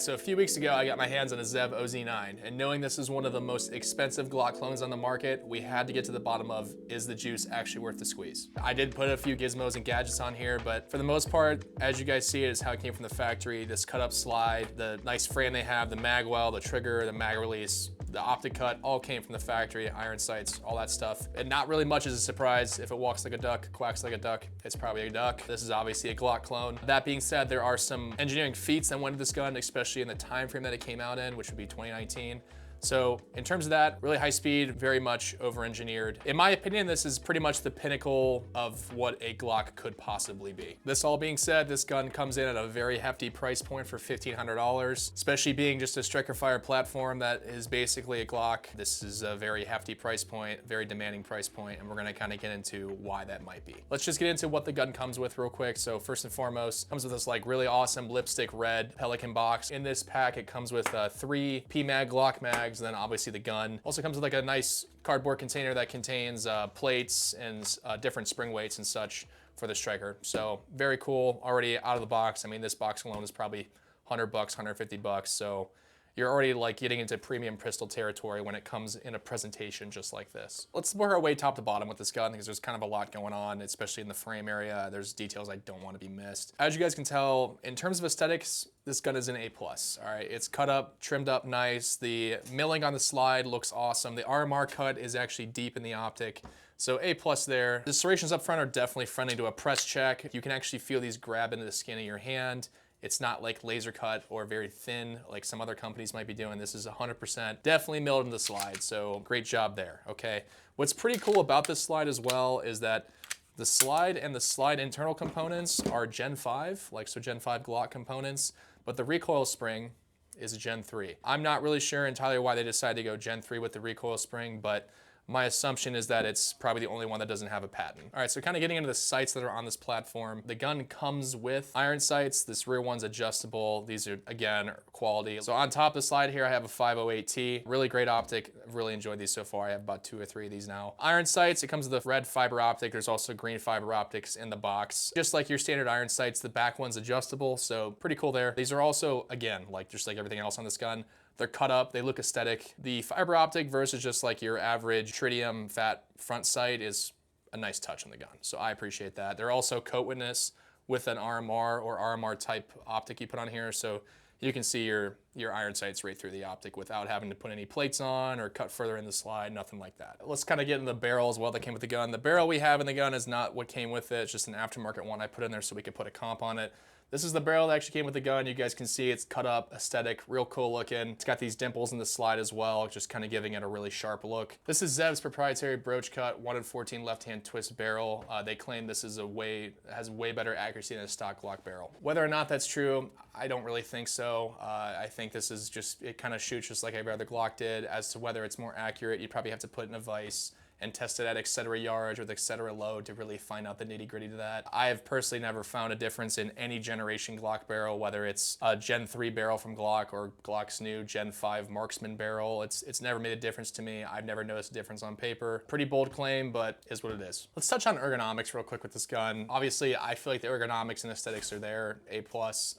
So a few weeks ago, I got my hands on a Zev OZ9, and knowing this is one of the most expensive Glock clones on the market, we had to get to the bottom of, is the juice actually worth the squeeze? I did put a few gizmos and gadgets on here, but for the most part, as you guys see, it is how it came from the factory. This cut up slide, the nice frame they have, the Magwell, the trigger, the mag release, the optic cut, all came from the factory, iron sights, all that stuff. And not really much is a surprise. If it walks like a duck, quacks like a duck, it's probably a duck. This is obviously a Glock clone. That being said, there are some engineering feats that went into this gun, especially in the time frame that it came out in, which would be 2019. So in terms of that, really high speed, very much over-engineered. In my opinion, this is pretty much the pinnacle of what a Glock could possibly be. This all being said, this gun comes in at a very hefty price point for $1,500, especially being just a striker fire platform that is basically a Glock. This is a very hefty price point, very demanding price point, and we're gonna kind of get into why that might be. Let's just get into what the gun comes with real quick. So first and foremost, it comes with this like really awesome lipstick red Pelican box. In this pack, it comes with 3 PMag Glock mags, and then obviously the gun. Also comes with like a nice cardboard container that contains plates and different spring weights and such for the striker. So very cool, already out of the box. I mean, this box alone is probably 100 bucks, 150 bucks. So you're already like getting into premium pistol territory when it comes in a presentation just like this. Let's work our way top to bottom with this gun because there's kind of a lot going on, especially in the frame area. There's details I don't want to be missed. As you guys can tell, in terms of aesthetics, this gun is an A+. All right, it's cut up, trimmed up nice. The milling on the slide looks awesome. The RMR cut is actually deep in the optic. So A+ there. The serrations up front are definitely friendly to a press check. You can actually feel these grab into the skin of your hand. It's not like laser cut or very thin like some other companies might be doing. This is 100% definitely milled in the slide, so great job there, okay? What's pretty cool about this slide as well is that the slide and the slide internal components are Gen 5, like so Gen 5 Glock components, but the recoil spring is a Gen 3. I'm not really sure entirely why they decided to go Gen 3 with the recoil spring, but my assumption is that it's probably the only one that doesn't have a patent. All right, so kind of getting into the sights that are on this platform. The gun comes with iron sights. This rear one's adjustable. These are, again, quality. So on top of the slide here, I have a 508T. Really great optic. I've really enjoyed these so far. I have about 2 or 3 of these now. Iron sights, it comes with a red fiber optic. There's also green fiber optics in the box. Just like your standard iron sights, the back one's adjustable, so pretty cool there. These are also, again, like just like everything else on this gun, they're cut up, they look aesthetic. The fiber optic versus just like your average tritium fat front sight is a nice touch on the gun. So I appreciate that. They're also coat witness with an RMR or RMR type optic you put on here. So you can see your iron sights right through the optic without having to put any plates on or cut further in the slide, nothing like that. Let's kind of get into the barrel as well that came with the gun. The barrel we have in the gun is not what came with it. It's just an aftermarket one I put in there so we could put a comp on it. This is the barrel that actually came with the gun. You guys can see it's cut up, aesthetic, real cool looking. It's got these dimples in the slide as well, just kind of giving it a really sharp look. This is Zev's proprietary broach cut 1 in 14 left-hand twist barrel. They claim this is has way better accuracy than a stock Glock barrel. Whether or not that's true, I don't really think so. I think this is just, it kind of shoots just like every other Glock did. As to whether it's more accurate, you probably have to put it in a vise and test it at etc yardage with etc load to really find out the nitty gritty to that. I have personally never found a difference in any generation Glock barrel, whether it's a Gen 3 barrel from Glock or Glock's new Gen 5 Marksman barrel. It's never made a difference to me. I've never noticed a difference on paper. Pretty bold claim, but is what it is. Let's touch on ergonomics real quick with this gun. Obviously, I feel like the ergonomics and aesthetics are there, A+.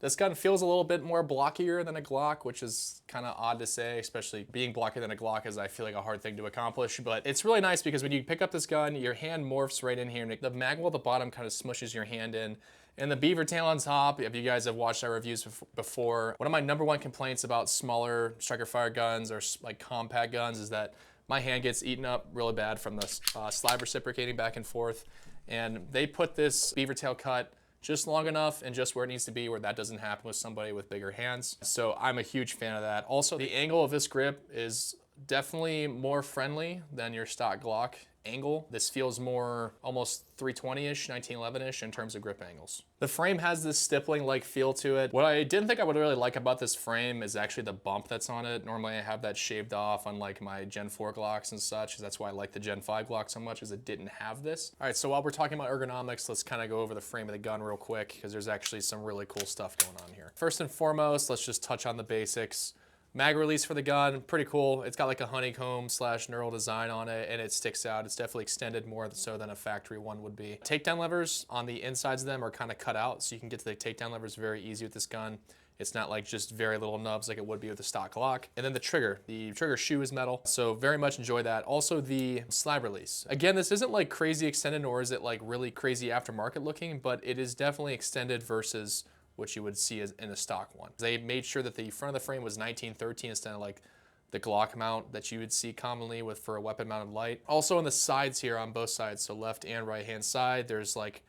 This gun feels a little bit more blockier than a Glock, which is kind of odd to say, especially being blockier than a Glock is, I feel like, a hard thing to accomplish, but it's really nice because when you pick up this gun, your hand morphs right in here. The Magwell at the bottom kind of smushes your hand in. And the beaver tail on top, if you guys have watched our reviews before, one of my #1 complaints about smaller striker fire guns or like compact guns is that my hand gets eaten up really bad from the slide reciprocating back and forth. And they put this beaver tail cut just long enough and just where it needs to be where that doesn't happen with somebody with bigger hands. So I'm a huge fan of that. Also, the angle of this grip is definitely more friendly than your stock Glock angle. This feels more almost 320-ish, 1911-ish in terms of grip angles. The frame has this stippling-like feel to it. What I didn't think I would really like about this frame is actually the bump that's on it. Normally I have that shaved off unlike my Gen 4 Glocks and such. That's why I like the Gen 5 Glock so much, is it didn't have this. All right, so while we're talking about ergonomics, let's kind of go over the frame of the gun real quick because there's actually some really cool stuff going on here. First and foremost, let's just touch on the basics. Mag release for the gun, pretty cool. It's got like a honeycomb slash knurl design on it and it sticks out. It's definitely extended more so than a factory one would be. Takedown levers on the insides of them are kind of cut out so you can get to the takedown levers very easy with this gun. It's not like just very little nubs like it would be with the stock Glock. And then the trigger shoe is metal. So very much enjoy that. Also the slide release. Again, this isn't like crazy extended, nor is it like really crazy aftermarket looking, but it is definitely extended versus what you would see as in a stock one. They made sure that the front of the frame was 1913 instead of like the Glock mount that you would see commonly with for a weapon mounted light. Also on the sides here on both sides, so left and right hand side, there's like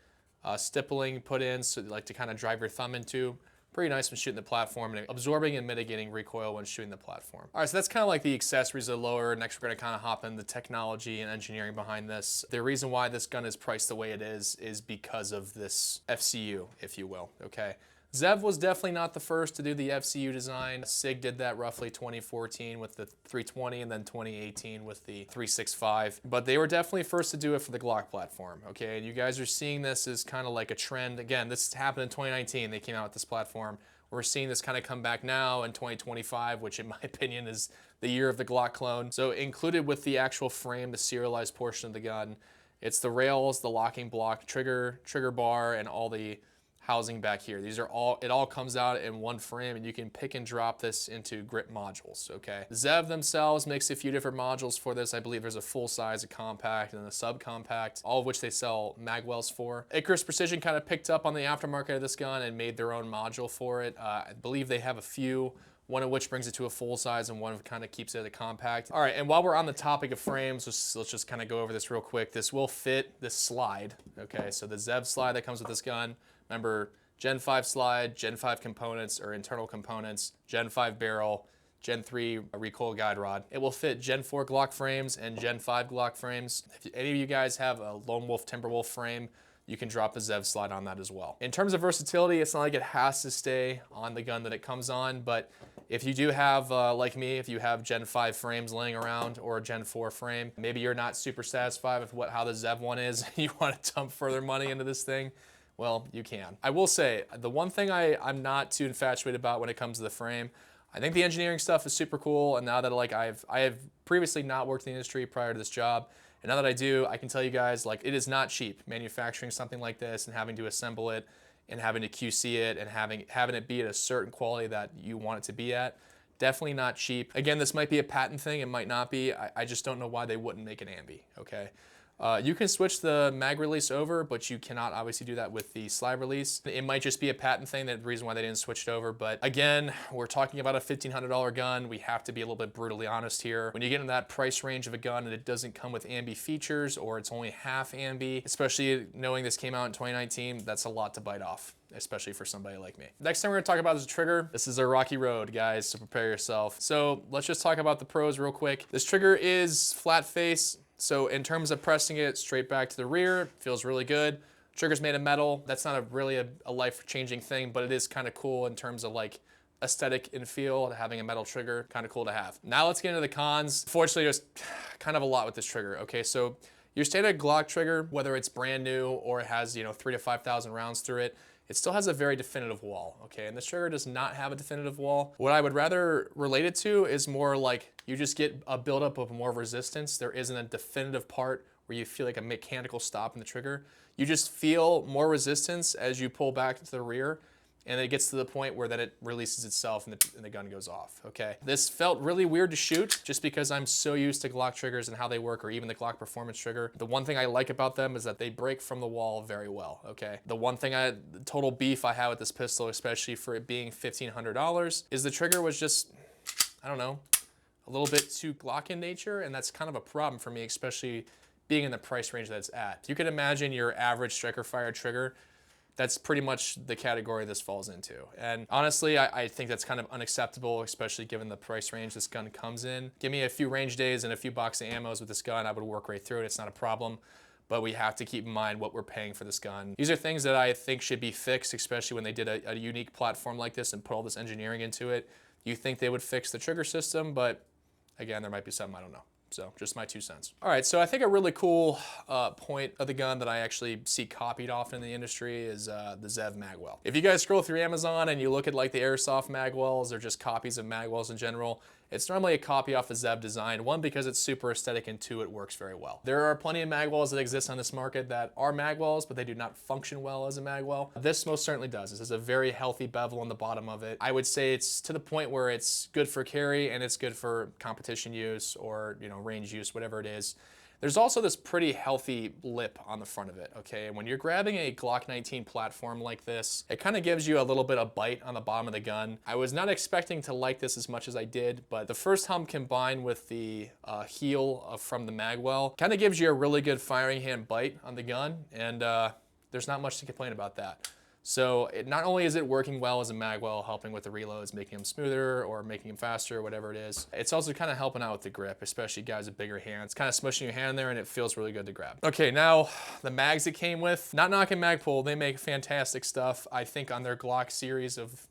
stippling put in, so like to kind of drive your thumb into. Pretty nice when shooting the platform and absorbing and mitigating recoil when shooting the platform. All right, so that's kind of like the accessories of the lower. Next, we're gonna kind of hop into the technology and engineering behind this. The reason why this gun is priced the way it is because of this FCU, if you will, okay? Zev was definitely not the first to do the FCU design. SIG did that roughly 2014 with the 320 and then 2018 with the 365. But they were definitely first to do it for the Glock platform, okay? And you guys are seeing this as kind of like a trend. Again, this happened in 2019. They came out with this platform. We're seeing this kind of come back now in 2025, which in my opinion is the year of the Glock clone. So included with the actual frame, the serialized portion of the gun, it's the rails, the locking block, trigger bar, and all the housing back here. These are all, it all comes out in one frame and you can pick and drop this into grip modules, okay? Zev themselves makes a few different modules for this. I believe there's a full size, a compact, and a subcompact, all of which they sell Magwells for. Icarus Precision kind of picked up on the aftermarket of this gun and made their own module for it. I believe they have a few, one of which brings it to a full size and one kind of keeps it at a compact. All right, and while we're on the topic of frames, let's just kind of go over this real quick. This will fit this slide, okay? So the Zev slide that comes with this gun, remember, Gen 5 slide, Gen 5 components or internal components, Gen 5 barrel, Gen 3 recoil guide rod. It will fit Gen 4 Glock frames and Gen 5 Glock frames. If any of you guys have a Lone Wolf Timberwolf frame, you can drop the Zev slide on that as well. In terms of versatility, it's not like it has to stay on the gun that it comes on, but if you do have, like me, if you have Gen 5 frames laying around or a Gen 4 frame, maybe you're not super satisfied with how the Zev one is, you want to dump further money into this thing, well, you can. I will say, the one thing I'm not too infatuated about when it comes to the frame, I think the engineering stuff is super cool, and now that like I have previously not worked in the industry prior to this job, and now that I do, I can tell you guys, like, it is not cheap manufacturing something like this and having to assemble it and having to QC it and having it be at a certain quality that you want it to be at. Definitely not cheap. Again, this might be a patent thing, it might not be. I just don't know why they wouldn't make an ambi, okay? You can switch the mag release over, but you cannot obviously do that with the slide release. It might just be a patent thing, the reason why they didn't switch it over. But again, we're talking about a $1,500 gun. We have to be a little bit brutally honest here. When you get in that price range of a gun and it doesn't come with ambi features or it's only half ambi, especially knowing this came out in 2019, that's a lot to bite off, especially for somebody like me. Next thing we're gonna talk about is the trigger. This is a rocky road, guys, so prepare yourself. So let's just talk about the pros real quick. This trigger is flat face. So in terms of pressing it straight back to the rear, feels really good. Trigger's made of metal. That's not really a life-changing thing, but it is kind of cool in terms of like aesthetic and feel, having a metal trigger, kind of cool to have. Now let's get into the cons. Fortunately, there's kind of a lot with this trigger, okay? So your standard Glock trigger, whether it's brand new or it has, 3,000 to 5,000 rounds through it, it still has a very definitive wall, okay? And this trigger does not have a definitive wall. What I would rather relate it to is more like you just get a buildup of more resistance. There isn't a definitive part where you feel like a mechanical stop in the trigger. You just feel more resistance as you pull back to the rear, and it gets to the point where then it releases itself and the gun goes off, okay? This felt really weird to shoot just because I'm so used to Glock triggers and how they work, or even the Glock performance trigger. The one thing I like about them is that they break from the wall very well, okay? The one thing the total beef I had with this pistol, especially for it being $1,500, is the trigger was just, I don't know, a little bit too Glock in nature, and that's kind of a problem for me, especially being in the price range that it's at. You can imagine your average striker fire trigger, that's pretty much the category this falls into. And honestly, I think that's kind of unacceptable, especially given the price range this gun comes in. Give me a few range days and a few boxes of ammos with this gun, I would work right through it, it's not a problem. But we have to keep in mind what we're paying for this gun. These are things that I think should be fixed, especially when they did a unique platform like this and put all this engineering into it. You think they would fix the trigger system, but again, there might be something I don't know. So just my 2 cents. All right, so I think a really cool point of the gun that I actually see copied often in the industry is the Zev Magwell. If you guys scroll through Amazon and you look at like the airsoft Magwells or just copies of Magwells in general, it's normally a copy off the Zev design. One, because it's super aesthetic, and two, it works very well. There are plenty of Magwells that exist on this market that are Magwells, but they do not function well as a Magwell. This most certainly does. This is a very healthy bevel on the bottom of it. I would say it's to the point where it's good for carry and it's good for competition use or, you know, range use, whatever it is. There's also this pretty healthy lip on the front of it, okay? And when you're grabbing a Glock 19 platform like this, it kind of gives you a little bit of bite on the bottom of the gun. I was not expecting to like this as much as I did, but the first hump combined with the heel from the Magwell kind of gives you a really good firing hand bite on the gun, and there's not much to complain about that. So not only is it working well as a Magwell, helping with the reloads, making them smoother or making them faster, whatever it is, it's also kind of helping out with the grip, especially guys with bigger hands. Kind of smushing your hand there and it feels really good to grab. Okay, now the mags it came with, not knocking Magpul, they make fantastic stuff. I think on their Glock series of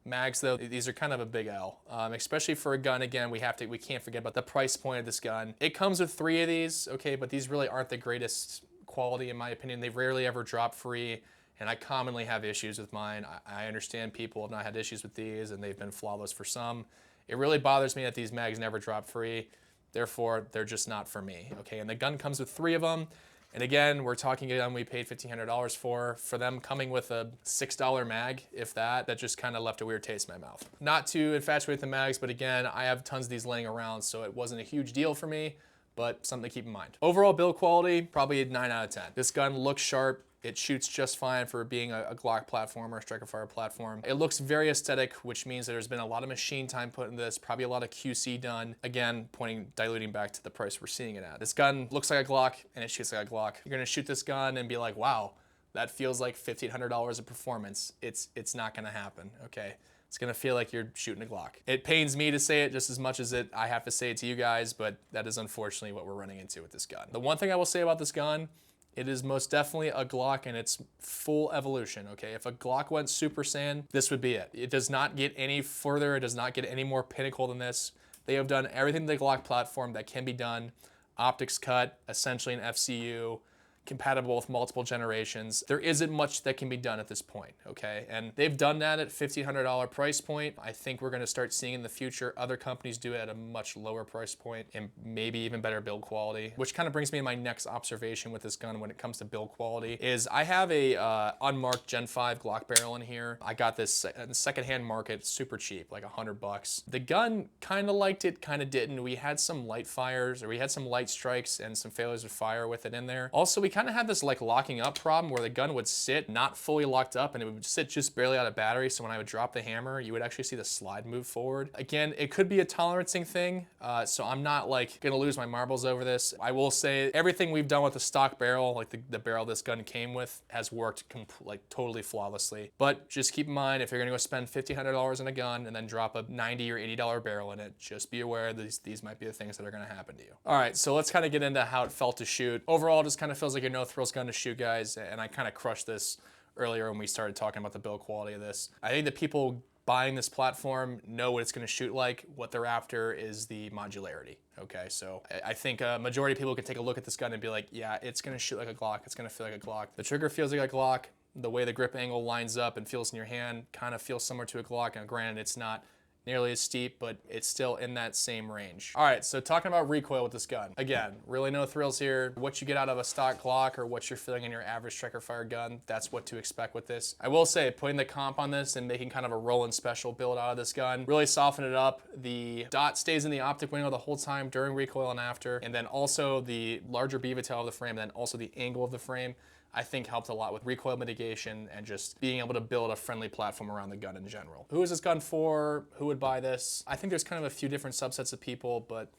mags though, these are kind of a big L, especially for a gun. Again, we can't forget about the price point of this gun. It comes with 3 of these, okay, but these really aren't the greatest quality in my opinion. They rarely ever drop free. And I commonly have issues with mine. I understand people have not had issues with these and they've been flawless for some. It really bothers me that these mags never drop free. Therefore, they're just not for me, okay? And the gun comes with 3 of them. And again, we're talking a gun we paid $1,500 for them coming with a $6 mag, if that just kind of left a weird taste in my mouth. Not to infatuate the mags, but again, I have tons of these laying around, so it wasn't a huge deal for me, but something to keep in mind. Overall build quality, probably a 9 out of 10. This gun looks sharp. It shoots just fine for being a Glock platform or a striker fire platform. It looks very aesthetic, which means that there's been a lot of machine time put into this, probably a lot of QC done. Again, diluting back to the price we're seeing it at. This gun looks like a Glock and it shoots like a Glock. You're gonna shoot this gun and be like, wow, that feels like $1,500 of performance. It's not gonna happen, okay? It's gonna feel like you're shooting a Glock. It pains me to say it just as much as I have to say it to you guys, but that is unfortunately what we're running into with this gun. The one thing I will say about this gun, it is most definitely a Glock in its full evolution, okay? If a Glock went Super Saiyan, this would be it. It does not get any further, it does not get any more pinnacle than this. They have done everything in the Glock platform that can be done. Optics cut, essentially an FCU, compatible with multiple generations. There isn't much that can be done at this point, okay? And they've done that at $1,500 price point. I think we're gonna start seeing in the future other companies do it at a much lower price point and maybe even better build quality, which kind of brings me to my next observation with this gun when it comes to build quality is I have a unmarked Gen 5 Glock barrel in here. I got this in the secondhand market, super cheap, like $100. The gun kind of liked it, kind of didn't. We had some light fires, or we had some light strikes and some failures of fire with it in there. Also, we kind of had this like locking up problem where the gun would sit not fully locked up and it would sit just barely out of battery. So when I would drop the hammer, you would actually see the slide move forward. Again, it could be a tolerancing thing. So I'm not like gonna lose my marbles over this. I will say everything we've done with the stock barrel, like the barrel this gun came with, has worked like totally flawlessly. But just keep in mind, if you're gonna go spend $1,500 on a gun and then drop a $90 or $80 barrel in it, just be aware these might be the things that are gonna happen to you. All right, so let's kind of get into how it felt to shoot. Overall, it just kind of feels like a no-thrills gun to shoot, guys, and I kind of crushed this earlier when we started talking about the build quality of this. I think that people buying this platform know what it's going to shoot like. What they're after is the modularity, okay? So I think a majority of people can take a look at this gun and be like, yeah, it's going to shoot like a Glock, it's going to feel like a Glock. The trigger feels like a Glock. The way the grip angle lines up and feels in your hand kind of feels similar to a Glock. Now, granted, it's not nearly as steep, but it's still in that same range. All right, so talking about recoil with this gun. Again, really no thrills here. What you get out of a stock Glock or what you're feeling in your average striker fire gun, that's what to expect with this. I will say, putting the comp on this and making kind of a roll-in special build out of this gun, really softened it up. The dot stays in the optic window the whole time during recoil and after, and then also the larger beaver-tail of the frame, and then also the angle of the frame, I think helped a lot with recoil mitigation and just being able to build a friendly platform around the gun in general. Who is this gun for? Who would buy this? I think there's kind of a few different subsets of people, but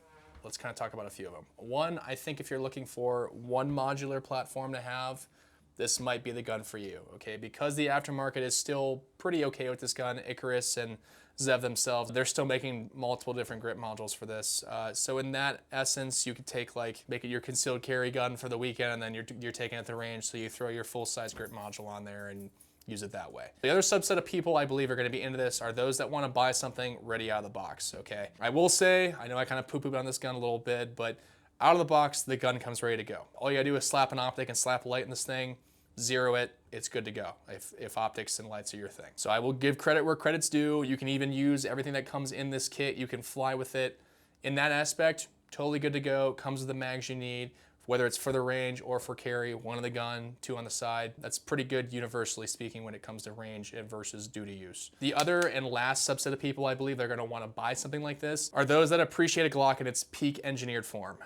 let's kind of talk about a few of them. One, I think if you're looking for one modular platform to have, this might be the gun for you, okay? Because the aftermarket is still pretty okay with this gun. Icarus and Zev themselves, they're still making multiple different grip modules for this. So in that essence, you could take make it your concealed carry gun for the weekend, and then you're taking it to the range, so you throw your full-size grip module on there, and use it that way. The other subset of people I believe are going to be into this are those that want to buy something ready out of the box, okay? I will say, I know I kind of poo-pooed on this gun a little bit, but out of the box, the gun comes ready to go. All you gotta do is slap an optic and slap a light in this thing, zero it, it's good to go, if optics and lights are your thing. So I will give credit where credit's due. You can even use everything that comes in this kit. You can fly with it. In that aspect, totally good to go. Comes with the mags you need, whether it's for the range or for carry, one on the gun, two on the side. That's pretty good universally speaking when it comes to range versus duty use. The other and last subset of people I believe they're gonna wanna buy something like this are those that appreciate a Glock in its peak engineered form.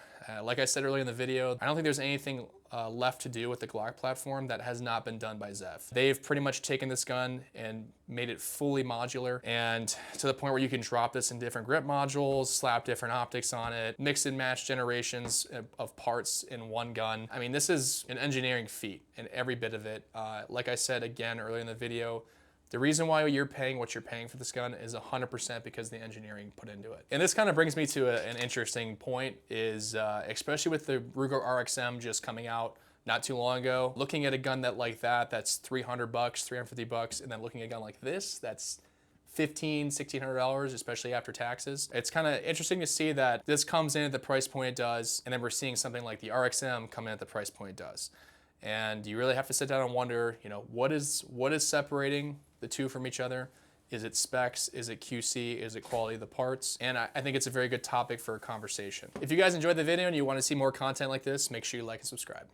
Like I said earlier in the video, I don't think there's anything left to do with the Glock platform that has not been done by Zev. They've pretty much taken this gun and made it fully modular, and to the point where you can drop this in different grip modules, slap different optics on it, mix and match generations of parts in one gun. I mean, this is an engineering feat in every bit of it. Like I said again earlier in the video, the reason why you're paying what you're paying for this gun is 100% because the engineering put into it. And this kind of brings me to an interesting point is, especially with the Ruger RXM just coming out not too long ago, looking at a gun that's $300 bucks, $350, and then looking at a gun like this, that's $1,500, $1,600, especially after taxes. It's kind of interesting to see that this comes in at the price point it does, and then we're seeing something like the RXM come in at the price point it does. And you really have to sit down and wonder, you know, what is separating the two from each other? Is it specs? Is it QC? Is it quality of the parts? And I think it's a very good topic for a conversation. If you guys enjoyed the video and you want to see more content like this, make sure you like and subscribe.